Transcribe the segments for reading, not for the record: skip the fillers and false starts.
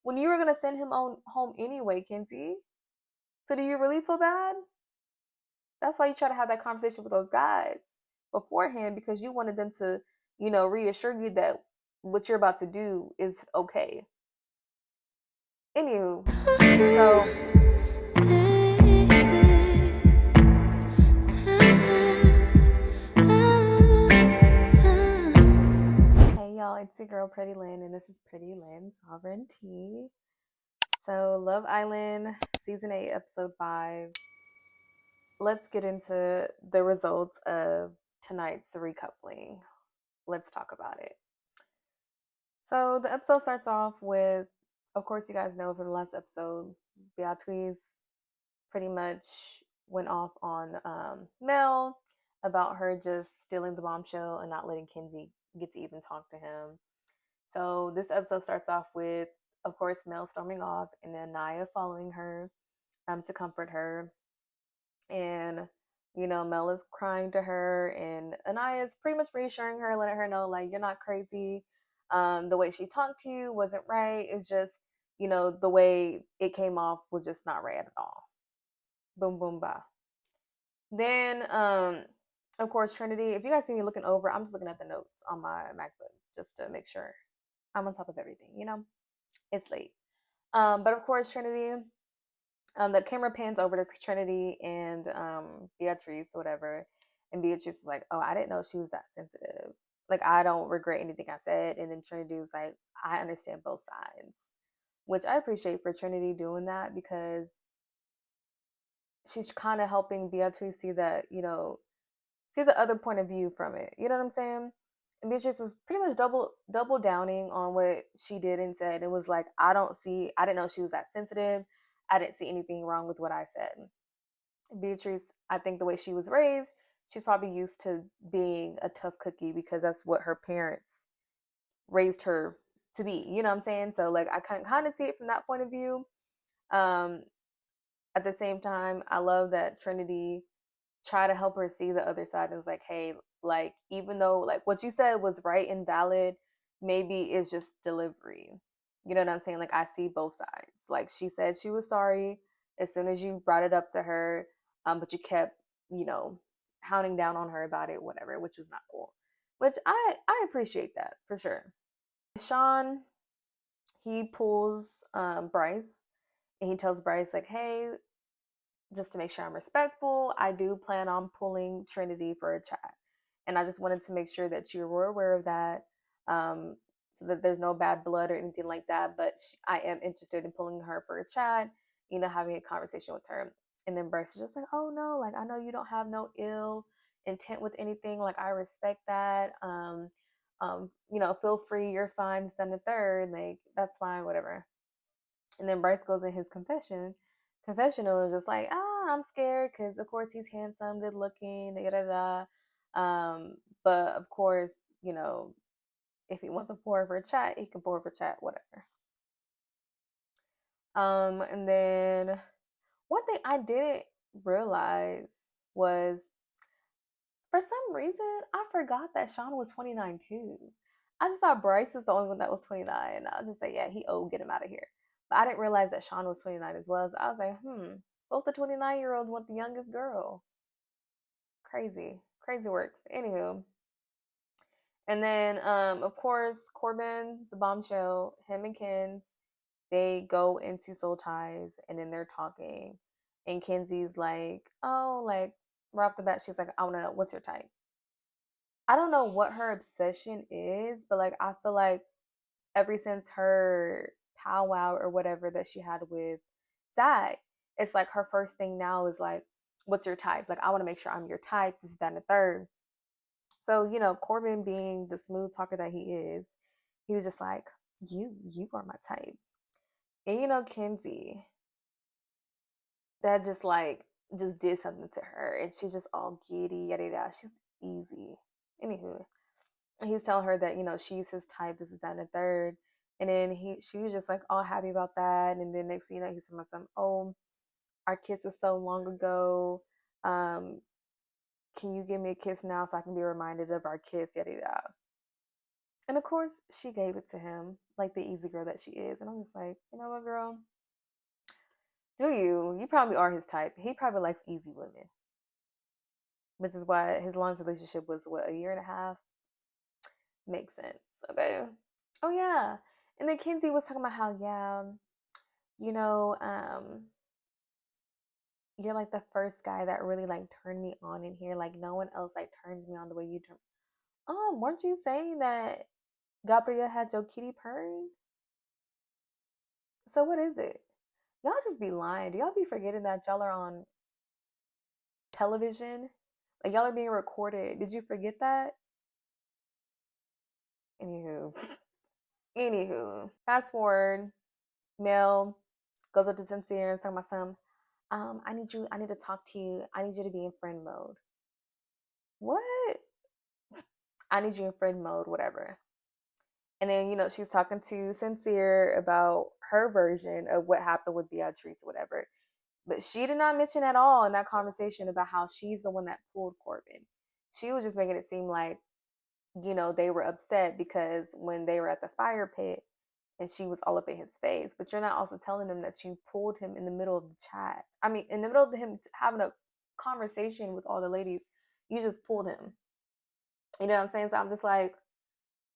when you were gonna send him on home anyway, Kenzie. So do you really feel bad? That's why you try to have that conversation with those guys beforehand because you wanted them to, reassure you that what you're about to do is okay. Anywho, so hey y'all, it's your girl Pretty Lynn, and this is Pretty Lynn Sovereignty. So Love Island season 8, episode 5. Let's get into the results of tonight's recoupling. Let's talk about it. So the episode starts off with, of course, you guys know from the last episode, Beatrice pretty much went off on Mel about her just stealing the bombshell and not letting Kenzie get to even talk to him. So this episode starts off with, of course, Mel storming off and then Naya following her to comfort her. And, Mel is crying to her and Anaya is pretty much reassuring her, letting her know, like, you're not crazy. The way she talked to you wasn't right. It's just, the way it came off was just not right at all. Boom, boom, ba. Then, of course, Trinity, if you guys see me looking over, I'm just looking at the notes on my MacBook just to make sure I'm on top of everything. It's late. But of course, Trinity, the camera pans over to Trinity and Beatrice, whatever. And Beatrice is like, oh, I didn't know she was that sensitive. Like, I don't regret anything I said. And then Trinity was like, I understand both sides, which I appreciate for Trinity doing that because she's kind of helping Beatrice see that, see the other point of view from it. You know what I'm saying? And Beatrice was pretty much double downing on what she did and said. It was like, I didn't know she was that sensitive. I didn't see anything wrong with what I said. Beatrice, I think the way she was raised, she's probably used to being a tough cookie because that's what her parents raised her to be. You know what I'm saying? So like I can kind of see it from that point of view. Um, at the same time, I love that Trinity try to help her see the other side and was like, hey, like even though like what you said was right and valid, maybe it's just delivery. You know what I'm saying? Like I see both sides. Like she said she was sorry as soon as you brought it up to her, but you kept, you know, hounding down on her about it, whatever, which was not cool. Which I appreciate that for sure. Sean, he pulls Bryce and he tells Bryce like, hey, just to make sure I'm respectful, I do plan on pulling Trinity for a chat. And I just wanted to make sure that you were aware of that, so that there's no bad blood or anything like that. But I am interested in pulling her for a chat, having a conversation with her. And then Bryce is just like, oh no, like I know you don't have no ill intent with anything. Like I respect that. Feel free, you're fine, stand the third, like that's fine, whatever. And then Bryce goes in his confessional and just like, I'm scared because of course he's handsome, good looking, da da da. But of course, if he wants to pour for a chat, he can pour for chat, whatever. And then one thing I didn't realize was for some reason I forgot that Sean was 29 too. I just thought Bryce was the only one that was 29. I'll just say, yeah, he old, get him out of here. But I didn't realize that Sean was 29 as well. So I was like, both the 29-year-olds want the youngest girl. Crazy, crazy work. Anywho, and then of course Corbin, the bombshell, him and Ken's, they go into soul ties, and then they're talking, and Kenzie's like, oh, like right off the bat, she's like, I want to know what's your type. I don't know what her obsession is, but like I feel like ever since her powwow or whatever that she had with Zach, it's like her first thing now is like, what's your type? Like, I want to make sure I'm your type. This, that, and the third. So, Corbin being the smooth talker that he is, he was just like, you are my type. And Kenzie, that just did something to her. And she's just all giddy, yada yada. She's easy. Anywho, he was telling her that she's his type, this is that and the third, and then she was just like all happy about that. And then next thing you know, he said something, oh, our kiss was so long ago, um can you give me a kiss now so I can be reminded of our kiss, yada yada. And of course, she gave it to him, like the easy girl that she is. And I'm just like, you know what, girl? Do you? You probably are his type. He probably likes easy women, which is why his longest relationship was what, a year and a half? Makes sense. Okay. Oh yeah. And then Kenzie was talking about how, yeah, you know, you're like the first guy that really like turned me on in here. Like no one else like turns me on the way you turn. Weren't you saying that Gabrielle had your kitty purring? So what is it? Y'all just be lying. Do y'all be forgetting that y'all are on television? Like y'all are being recorded. Did you forget that? Anywho. Anywho. Fast forward, Mel goes up to Sincere and talking about some, I need to talk to you. I need you to be in friend mode. What? I need you in friend mode, whatever. And then, she's talking to Sincere about her version of what happened with Beatrice or whatever. But she did not mention at all in that conversation about how she's the one that pulled Corbin. She was just making it seem like, they were upset because when they were at the fire pit and she was all up in his face. But you're not also telling them that you pulled him in the middle of the chat. I mean, in the middle of him having a conversation with all the ladies, you just pulled him. You know what I'm saying? So I'm just like,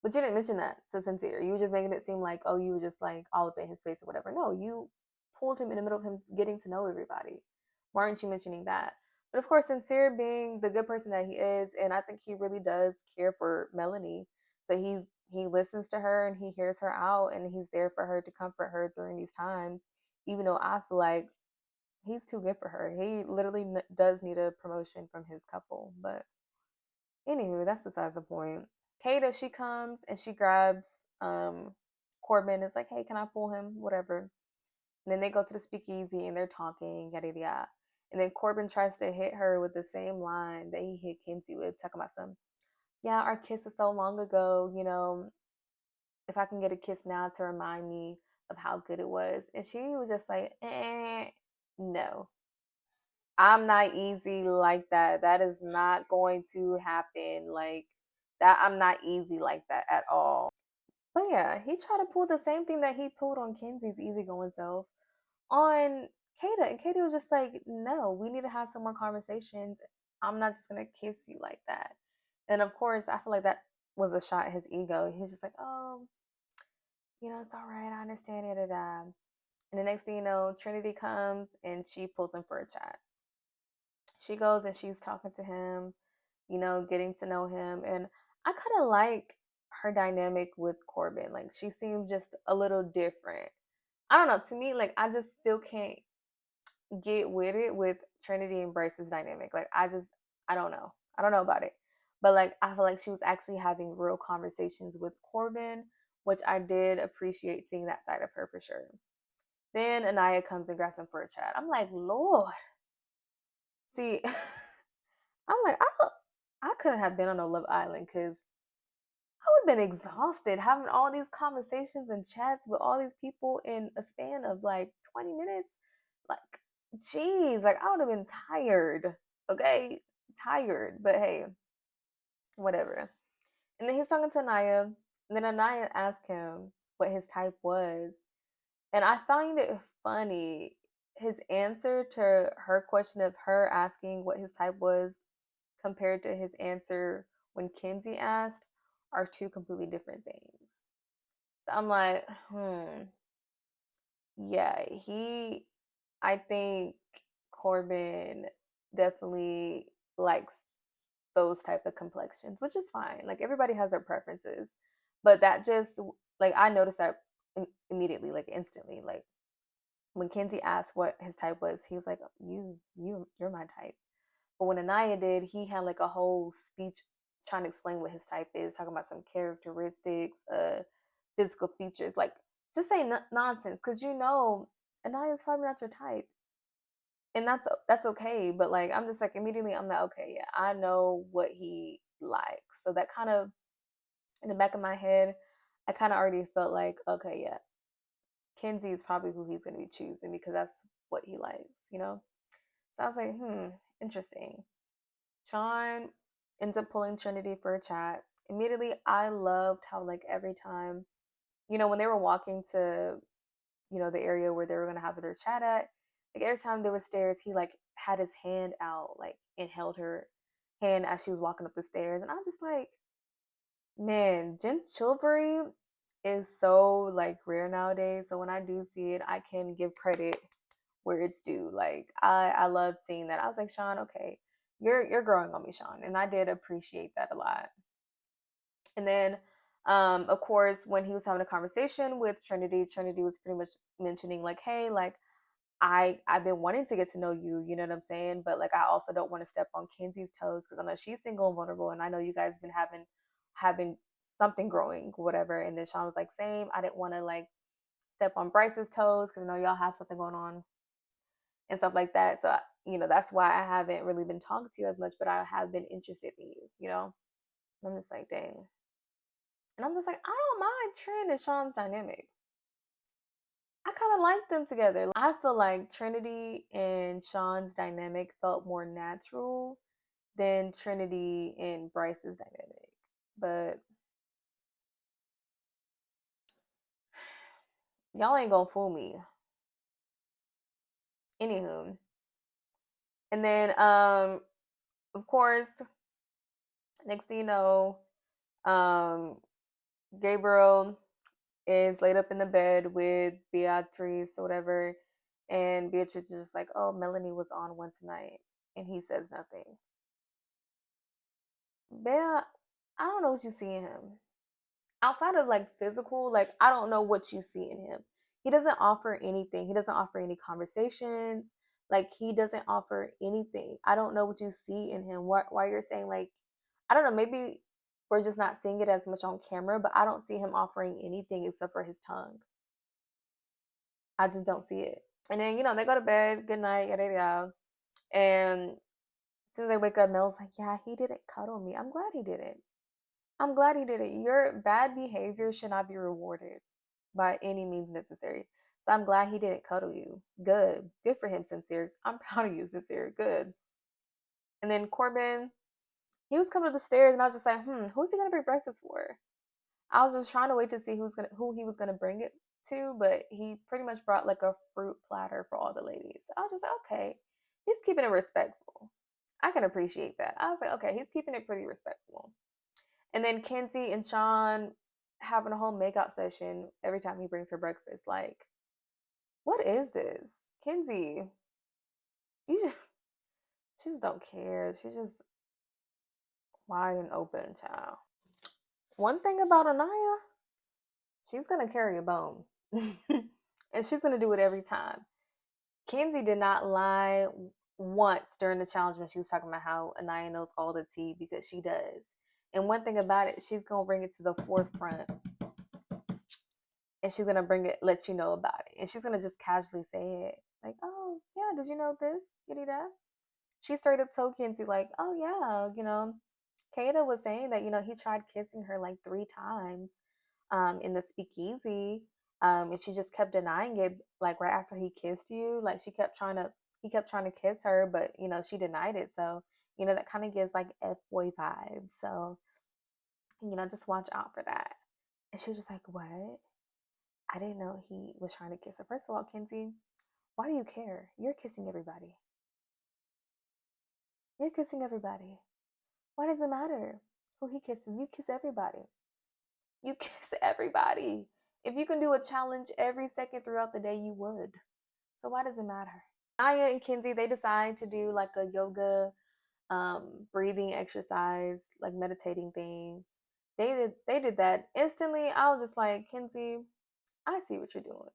but you didn't mention that to Sincere. You were just making it seem like, oh, you were just like all up in his face or whatever. No, you pulled him in the middle of him getting to know everybody. Why aren't you mentioning that? But of course, Sincere being the good person that he is, and I think he really does care for Melanie. So he listens to her and he hears her out and he's there for her to comfort her during these times. Even though I feel like he's too good for her. He literally does need a promotion from his couple. But anywho, that's besides the point. Kata, she comes and she grabs Corbin. Is like, hey, can I pull him? Whatever. And then they go to the speakeasy and they're talking, yada yada. And then Corbin tries to hit her with the same line that he hit Kenzie with, talking about some, yeah, our kiss was so long ago, if I can get a kiss now to remind me of how good it was. And she was just like, no, I'm not easy like that. That is not going to happen. Like that, I'm not easy like that at all. But yeah, he tried to pull the same thing that he pulled on Kenzie's easygoing self on Kata. And Kata was just like, no, we need to have some more conversations. I'm not just gonna kiss you like that. And of course, I feel like that was a shot at his ego. He's just like, oh, it's all right. I understand it. And the next thing you know, Trinity comes and she pulls him for a chat. She goes and she's talking to him, getting to know him. And I kind of like her dynamic with Corbin. Like, she seems just a little different. I don't know. To me, like, I just still can't get with it with Trinity and Bryce's dynamic. Like, I don't know. I don't know about it. But, like, I feel like she was actually having real conversations with Corbin, which I did appreciate seeing that side of her for sure. Then Anaya comes and grabs him for a chat. I'm like, Lord. See, I'm like, I couldn't have been on a Love Island because I would have been exhausted having all these conversations and chats with all these people in a span of like 20 minutes. Like, geez, like I would have been tired. Okay, tired. But hey, whatever. And then he's talking to Anaya, and then Anaya asked him what his type was, and I find it funny his answer to her question of her asking what his type was compared to his answer when Kenzie asked are two completely different things. So I'm like, yeah, I think Corbin definitely likes those type of complexions, which is fine. Like everybody has their preferences, but that just like I noticed that immediately, like instantly, like when Kenzie asked what his type was, he was like, you're my type." But when Anaya did, he had like a whole speech trying to explain what his type is, talking about some characteristics, physical features. Like, just say nonsense, because Anaya's probably not your type, and that's okay. But like, I'm just like immediately, I'm like, okay, yeah, I know what he likes. So that kind of in the back of my head, I kind of already felt like, okay, yeah, Kenzie is probably who he's gonna be choosing because that's what he likes. So I was like, interesting. Sean ends up pulling Trinity for a chat, immediately I loved how like every time, when they were walking to, the area where they were gonna have their chat at, like every time there were stairs, he like had his hand out, like, and held her hand as she was walking up the stairs. And I'm just like, man, chivalry is so like rare nowadays. So when I do see it, I can give credit where it's due. Like I loved seeing that. I was like, Sean, okay, you're growing on me, Sean, and I did appreciate that a lot. And then, of course, when he was having a conversation with Trinity, Trinity was pretty much mentioning like, hey, like I've been wanting to get to know you, you know what I'm saying? But like I also don't want to step on Kenzie's toes because I know she's single and vulnerable, and I know you guys been having something growing, whatever. And then Sean was like, same. I didn't want to like step on Bryce's toes because I know y'all have something going on and stuff like that. So that's why I haven't really been talking to you as much, but I have been interested in you, And I'm just like, dang. And I'm just like, I don't mind Trin and Sean's dynamic. I kind of like them together. I feel like Trinity and Sean's dynamic felt more natural than Trinity and Bryce's dynamic. But y'all ain't gonna fool me. Anywho. And then of course, next thing you know, um Gabriel is laid up in the bed with Beatrice or whatever, and Beatrice is just like, oh, Melanie was on one tonight, and he says nothing. Bea, I don't know what you see in him. Outside of like physical, like I don't know what you see in him. He doesn't offer anything. He doesn't offer any conversations. Like he doesn't offer anything. I don't know what you see in him. Why you're saying like, I don't know, maybe we're just not seeing it as much on camera, but I don't see him offering anything except for his tongue. I just don't see it. And then, they go to bed, good night, yada yada. And as soon as they wake up, Mel's like, yeah, he didn't cuddle me. I'm glad he didn't. I'm glad he did it. Your bad behavior should not be rewarded by any means necessary. So I'm glad he didn't cuddle you. Good. Good for him, Sincere. I'm proud of you, Sincere. Good. And then Corbin, he was coming up the stairs, and I was just like, who's he gonna bring breakfast for? I was just trying to wait to see who he was gonna bring it to, but he pretty much brought like a fruit platter for all the ladies. So I was just like, okay, he's keeping it respectful. I can appreciate that. I was like, okay, he's keeping it pretty respectful. And then Kenzie and Sean having a whole makeout session every time he brings her breakfast. Like, what is this? Kenzie, she just don't care. She's just wide and open, child. One thing about Anaya, she's gonna carry a bone. And she's gonna do it every time. Kenzie did not lie once during the challenge when she was talking about how Anaya knows all the tea, because she does. And one thing about it, she's gonna bring it to the forefront, and she's gonna let you know about it, and she's gonna just casually say it, like, "Oh yeah, did you know this? Did that?" She straight up told Kenzie like, "Oh yeah, Kata was saying that he tried kissing her like 3 times, in the speakeasy, and she just kept denying it. Like right after he kissed you, like he kept trying to kiss her, but she denied it. So that kind of gives like F-boy vibes. So just watch out for that." And she was just like, "What? I didn't know he was trying to kiss her." First of all, Kenzie, why do you care? You're kissing everybody. You're kissing everybody. Why does it matter who he kisses? You kiss everybody. You kiss everybody. If you can do a challenge every second throughout the day, you would. So why does it matter? Naya and Kenzie, they decide to do like a yoga, breathing exercise, like meditating thing. They did that instantly. I was just like, Kenzie, I see what you're doing.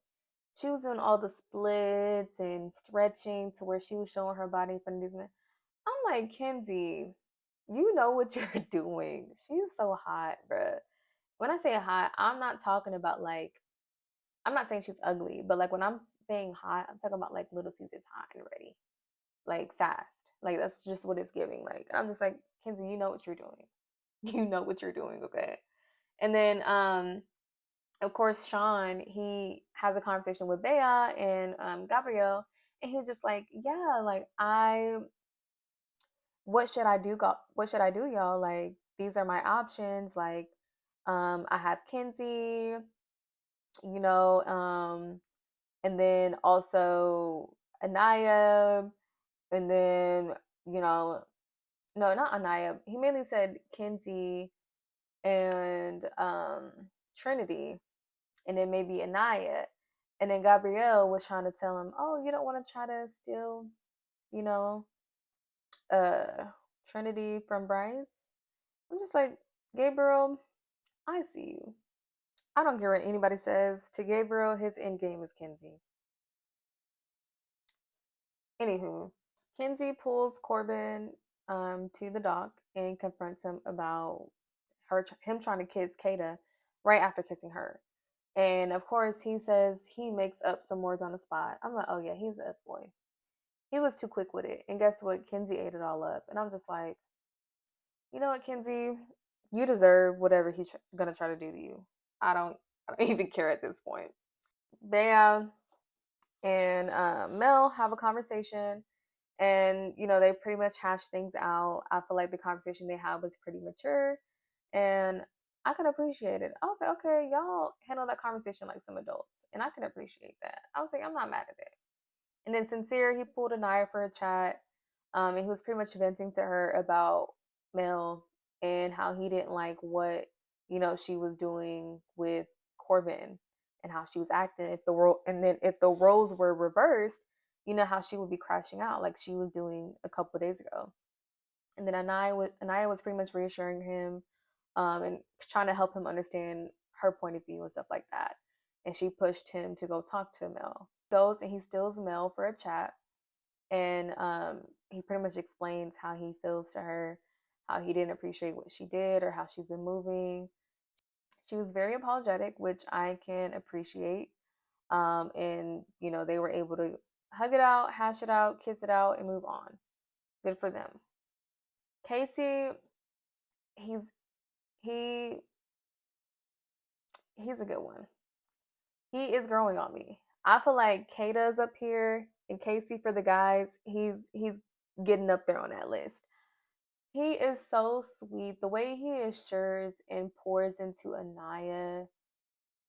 She was doing all the splits and stretching to where she was showing her body in front of these men. I'm like, Kenzie, you know what you're doing. She's so hot, bruh. When I say hot, I'm not talking about like, I'm not saying she's ugly, but like when I'm saying hot, I'm talking about like Little Caesar's hot and ready, like fast. Like that's just what it's giving. Like I'm just like, Kenzie, you know what you're doing. You know what you're doing, okay? And then of course, Sean, he has a conversation with Bea and Gabrielle, and he's just like, yeah, like what should I do, what should I do, y'all? Like, these are my options. Like, I have Kenzie, you know, and then also Anaya, and then, you know, no, not Anaya. He mainly said Kenzie and Trinity, and then maybe Anaya. And then Gabrielle was trying to tell him, "Oh, you don't want to try to steal, you know, uh, Trinity from Bryce." I'm just like, Gabriel, I see you. I don't care what anybody says. To Gabriel, his end game is Kenzie. Anywho, Kenzie pulls Corbin to the dock and confronts him about him trying to kiss Kata right after kissing her. And of course, he says he makes up some words on the spot. I'm like, oh yeah, he's a F boy. He was too quick with it. And guess what? Kenzie ate it all up. And I'm just like, you know what, Kenzie? You deserve whatever he's gonna try to do to you. I don't even care at this point. Bam and Mel have a conversation, and they pretty much hash things out. I feel like the conversation they had was pretty mature, and I can appreciate it. I was like, okay, y'all handle that conversation like some adults, and I can appreciate that. I was like, I'm not mad at it. And then Sincere, he pulled Anaya for a chat, and he was pretty much venting to her about Mel and how he didn't like what she was doing with Corbin and how she was acting. If the world and then if the roles were reversed, how she would be crashing out like she was doing a couple of days ago. And then Anaya was pretty much reassuring him, and trying to help him understand her point of view and stuff like that. And she pushed him to go talk to Mel. Goes and he steals Mel for a chat, and he pretty much explains how he feels to her, how he didn't appreciate what she did or how she's been moving. She was very apologetic, which I can appreciate. And they were able to hug it out, hash it out, kiss it out, and move on. Good for them. Casey, he's he he's a good one. He is growing on me. I feel like Kata's up here and Casey for the guys. He's getting up there on that list. He is so sweet. The way he assures and pours into Anaya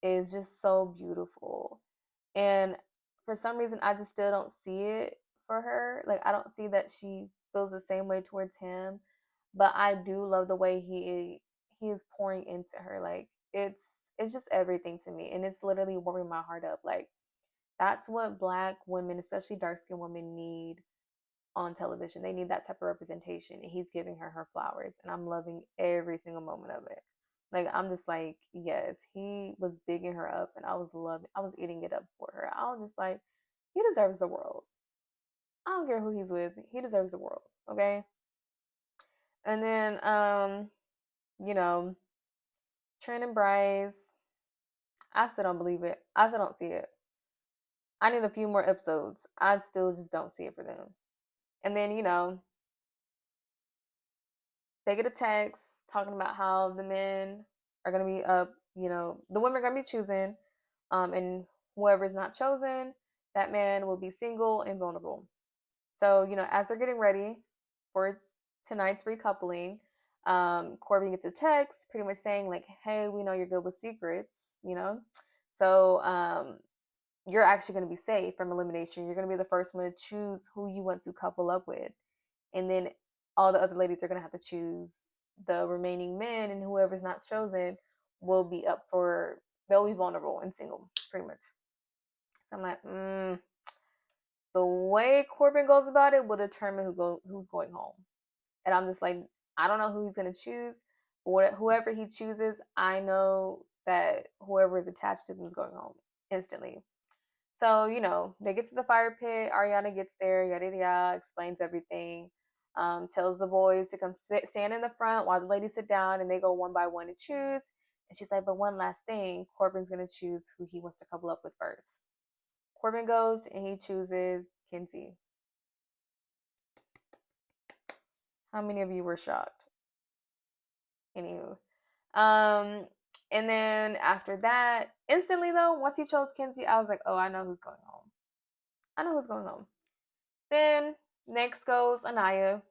is just so beautiful. And for some reason, I just still don't see it for her. Like, I don't see that she feels the same way towards him. But I do love the way he is pouring into her. Like, it's just everything to me, and it's literally warming my heart up. Like, that's what Black women, especially dark skinned women, need on television. They need that type of representation, and he's giving her flowers, and I'm loving every single moment of it. Like, I'm just like, yes, he was bigging her up, and I was eating it up for her. I was just like, he deserves the world. I don't care who he's with, he deserves the world. Okay. And then you know Trent and Bryce, I still don't believe it. I still don't see it. I need a few more episodes. I still just don't see it for them. And then they get a text talking about how the men are going to be up, the women are going to be choosing, and whoever is not chosen, that man will be single and vulnerable. So, as they're getting ready for tonight's recoupling, Corbin gets a text pretty much saying, like, hey, we know you're good with secrets. So, you're actually going to be safe from elimination. You're going to be the first one to choose who you want to couple up with. And then all the other ladies are going to have to choose the remaining men, and whoever's not chosen will be up for, they'll be vulnerable and single, pretty much. So I'm like, the way Corbin goes about it will determine who's going home. And I'm just like, I don't know who he's going to choose. Whoever he chooses, I know that whoever is attached to them is going home instantly. So, they get to the fire pit. Ariana gets there, yada yada, yada, explains everything, tells the boys to come stand in the front while the ladies sit down, and they go one by one to choose. And she's like, but one last thing, Corbin's going to choose who he wants to couple up with first. Corbin goes and he chooses Kenzie. How many of you were shocked? Anywho. And then after that, instantly though, once he chose Kenzie, I was like, oh, I know who's going home. I know who's going home. Then next goes Anaya.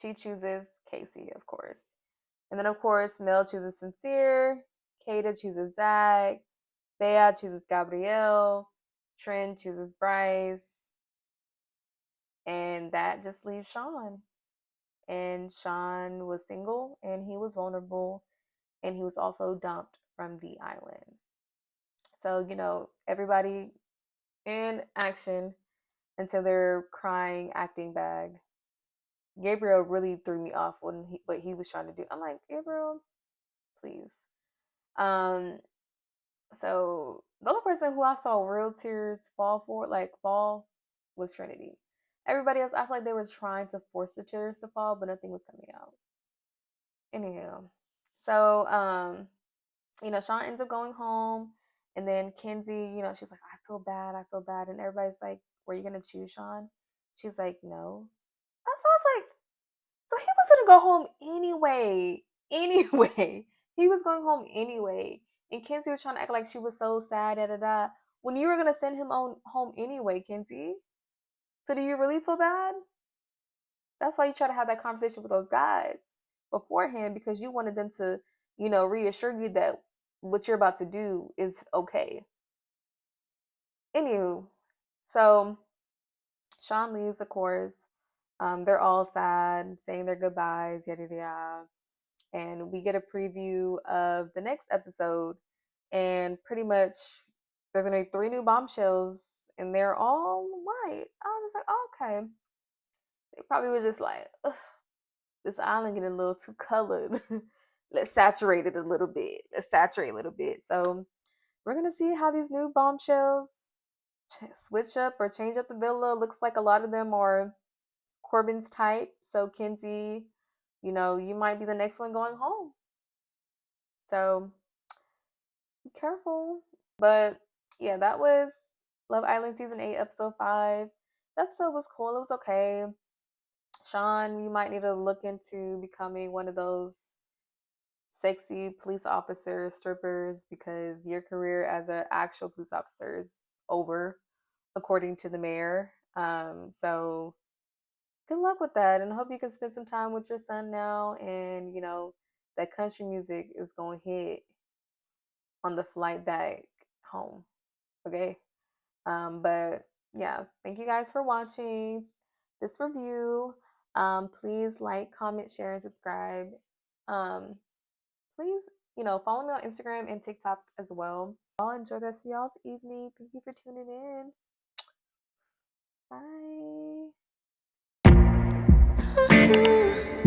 She chooses Casey, of course. And then, of course, Mel chooses Sincere, Kata chooses Zach, Bea chooses Gabrielle, Trent chooses Bryce, and that just leaves Sean. And Sean was single and he was vulnerable and he was also dumped from the island. So, everybody in action until they're crying, acting bag. Gabriel really threw me off when what he was trying to do. I'm like, Gabriel, please. Um, so the only person who I saw real tears fall was Trinity. Everybody else, I feel like they were trying to force the tears to fall, but nothing was coming out. Anyhow, so Sean ends up going home, and then Kenzie, she's like, I feel bad, and everybody's like, were you gonna choose Sean? She's like, no. So I was like, so he was gonna go home anyway. Anyway, he was going home anyway, and Kenzie was trying to act like she was so sad, da da da. When you were gonna send him on home anyway, Kenzie. So do you really feel bad? That's why you try to have that conversation with those guys beforehand because you wanted them to, reassure you that what you're about to do is okay. Anywho, so Sean leaves, of course. They're all sad, saying their goodbyes, yada yada. And we get a preview of the next episode, and pretty much there's gonna be 3 new bombshells, and they're all white. I was just like, oh, okay. They probably was just like, ugh, this island getting a little too colored. Let's saturate it a little bit. Let's saturate a little bit. So we're gonna see how these new bombshells switch up or change up the villa. Looks like a lot of them are Corbin's type. So Kenzie, you might be the next one going home. So be careful. But yeah, that was Love Island season 8, episode 5. The episode was cool. It was okay. Sean, you might need to look into becoming one of those sexy police officer strippers because your career as an actual police officer is over, according to the mayor. So good luck with that, and I hope you can spend some time with your son now. And that country music is going to hit on the flight back home. Okay. But yeah, thank you guys for watching this review. Please like, comment, share, and subscribe. Please, follow me on Instagram and TikTok as well. Y'all enjoy the rest of y'all's evening. Thank you for tuning in. Bye.